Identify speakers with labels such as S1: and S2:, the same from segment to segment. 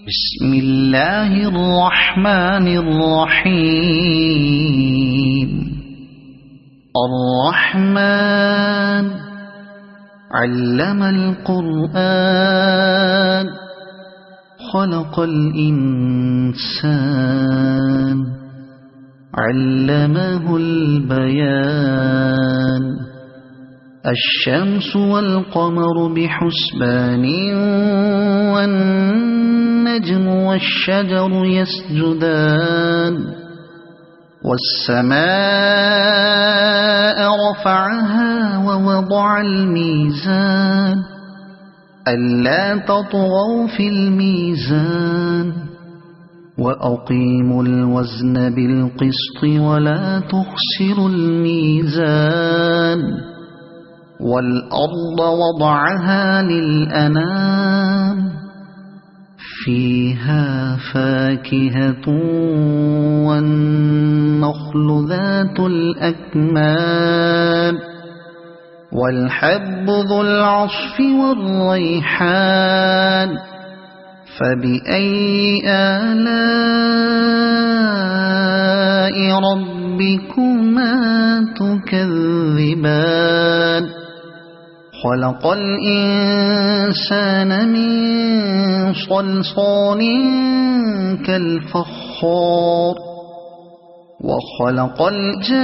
S1: بسم الله الرحمن الرحيم. الرحمن علم القرآن خلق الإنسان علمه البيان. الشمس والقمر بحسبان والنجم والشجر يسجدان. والسماء رفعها ووضع الميزان ألا تطغوا في الميزان وأقيموا الوزن بالقسط ولا تخسروا الميزان. والأرض وضعها للأنام فيها فاكهة والنخل ذات الأكمام والحب ذو العصف والريحان. فبأي آلاء ربكما تكذبان. خلق الإنسان من صلصال كالفخار وخلق الجان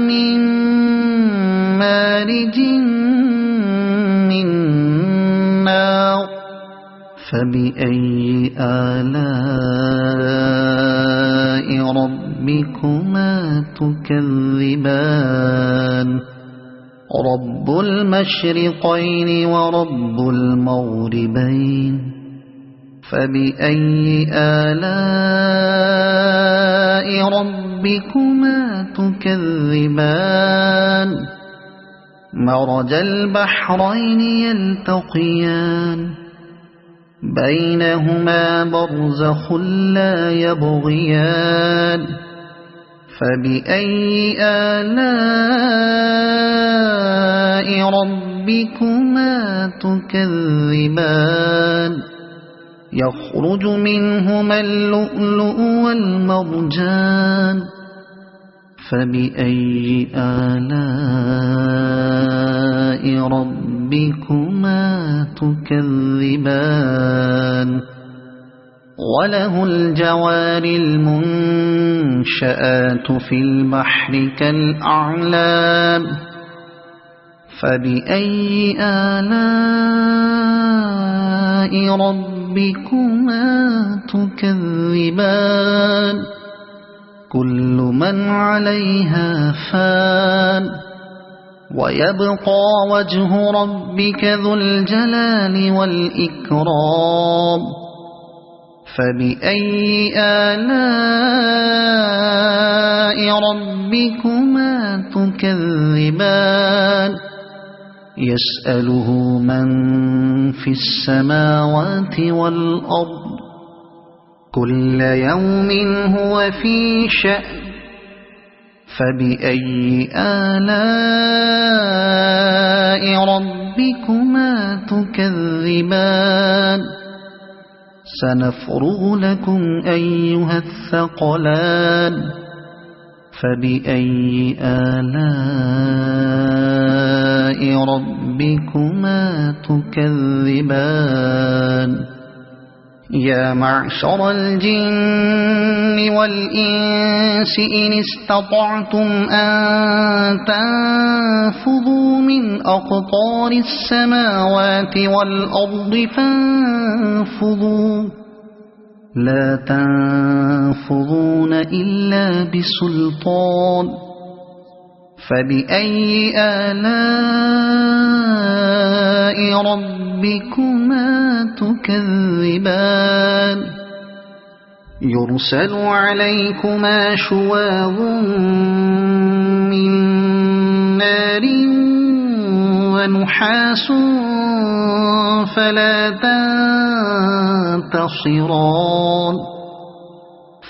S1: من مارج من نار. فبأي آلاء ربكما تكذبان. رب المشرقين ورب المغربين. فبأي آلاء ربكما تكذبان. مرج البحرين يلتقيان بينهما برزخ لا يبغيان. فبأي آلاء ربكما تكذبان. يخرج منهما اللؤلؤ والمرجان. فبأي آلاء ربكما تكذبان. وله الجوار المنشآت في البحر كالأعلام. فبأي آلاء ربكما تكذبان. كل من عليها فان ويبقى وجه ربك ذو الجلال والإكرام. فبأي آلاء ربكما تكذبان. يسأله من في السماوات والأرض كل يوم هو في شأن. فبأي آلاء ربكما تكذبان. سنفرغ لكم أيها الثقلان. فبأي آلاء ربكما تكذبان. يا معشر الجن والإنس إن استطعتم أن تنفذوا من أقطار السماوات والأرض فانفذوا لا تنفذون إلا بسلطان. فبأي آلاء ربكما تكذبان. يرسل عليكما شواظ من نار ونحاس فلا تنتصران.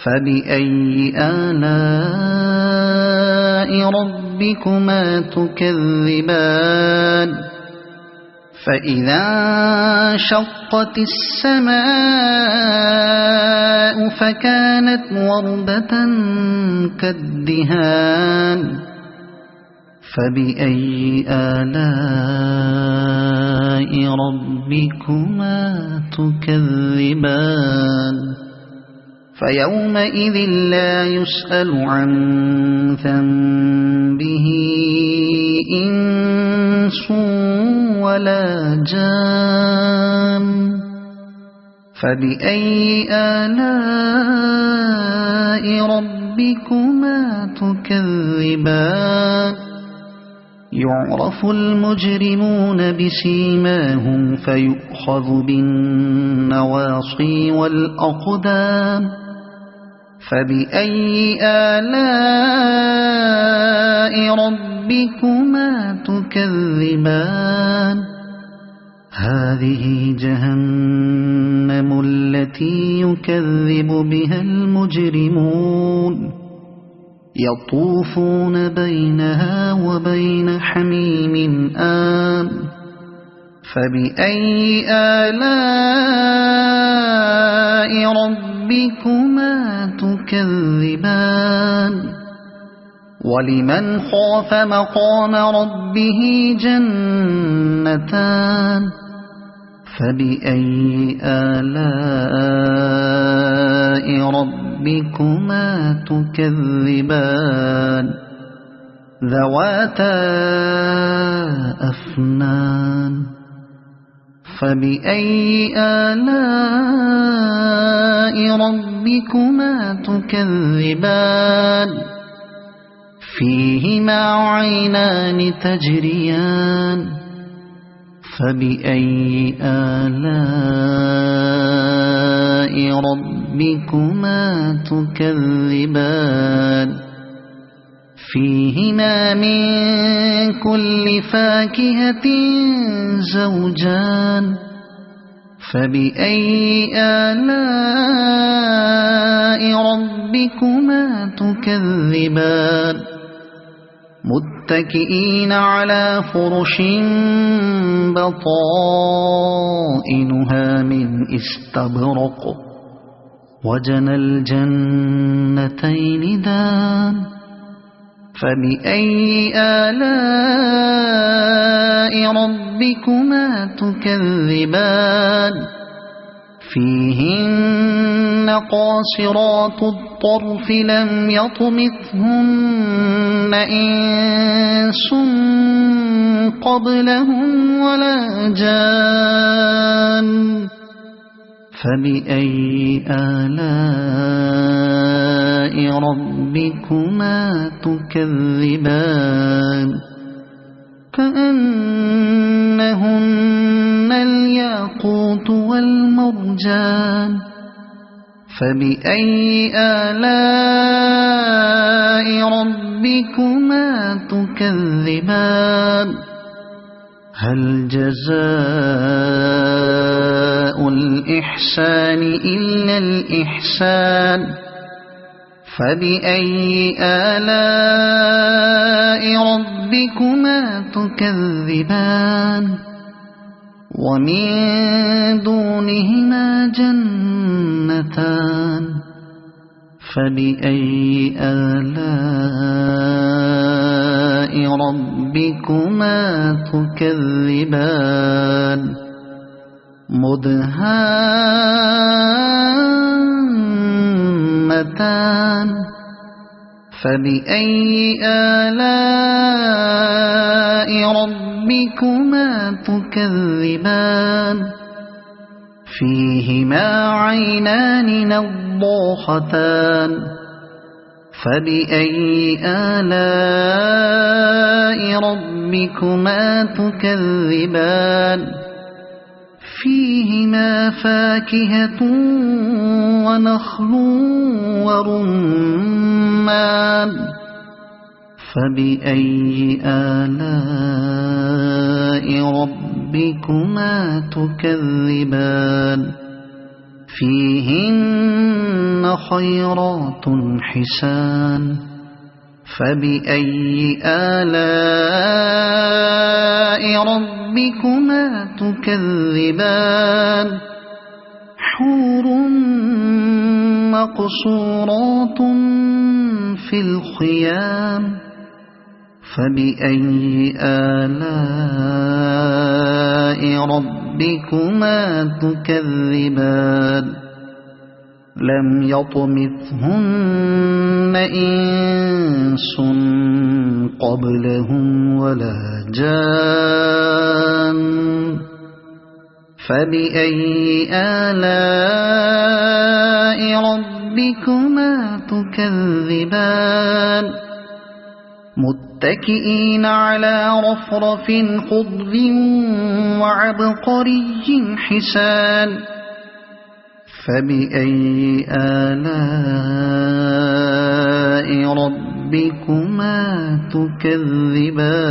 S1: فبأي آلاء ربكما تكذبان. فإذا انشقت السماء فكانت وردة كالدهان فبأي آلاء ربكما تكذبان فيومئذ لا يسأل عن ذنبه إنس ولا جان فبأي آلاء ربكما تكذبان يعرف المجرمون بسيماهم فيؤخذ بالنواصي والأقدام فبأي آلاء ربكما تكذبان هذه جهنم التي يكذب بها المجرمون يطوفون بينها وبين حميم آن فبأي آلاء ربكما تكذبان ولمن خاف مقام ربه جنتان فبأي آلاء ربكما تكذبان ذواتا أفنان فبأي آلاء ربكما تكذبان فيهما عينان تجريان فبأي آلاء ربكما تكذبان فيهما من كل فاكهة زوجان فبأي آلاء ربكما تكذبان متكئين على فرش بطائنها من استبرق وجنى الجنتين دان فبأي آلاء ربكما تكذبان فيهن قاصرات الطرف لم يطمثهن إنس قبلهم ولا جان فبأي آلاء ربكما تكذبان كأنهن الياقوت والمرجان فبأي آلاء ربكما تكذبان هل جزاء الإحسان إلا الإحسان فبأي آلاء ربكما تكذبان ومن دونهما جنتان فبأي آلاء ربكما تكذبان مدهامتان فبأي آلاء ربكما تكذبان فيهما عينان نضاختان فبأي آلاء ربكما تكذبان فيهما فاكهة ونخل ورمان فبأي آلاء ربكما تكذبان فيهن خيرات حسان فبأي آلاء ربكما تكذبان حور مقصورات في الخيام فبأي آلاء ربكما تكذبان لم يطمثهن إنس قبلهم ولا جان فبأي آلاء ربكما تكذبان متكئين على رفرف خضر وعبقري حسان فبأي آلاء ربكما تكذبان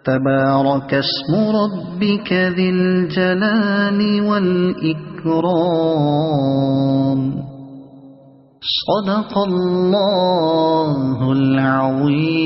S1: تبارك اسم ربك ذي الجلال والإكرام صدق الله العظيم.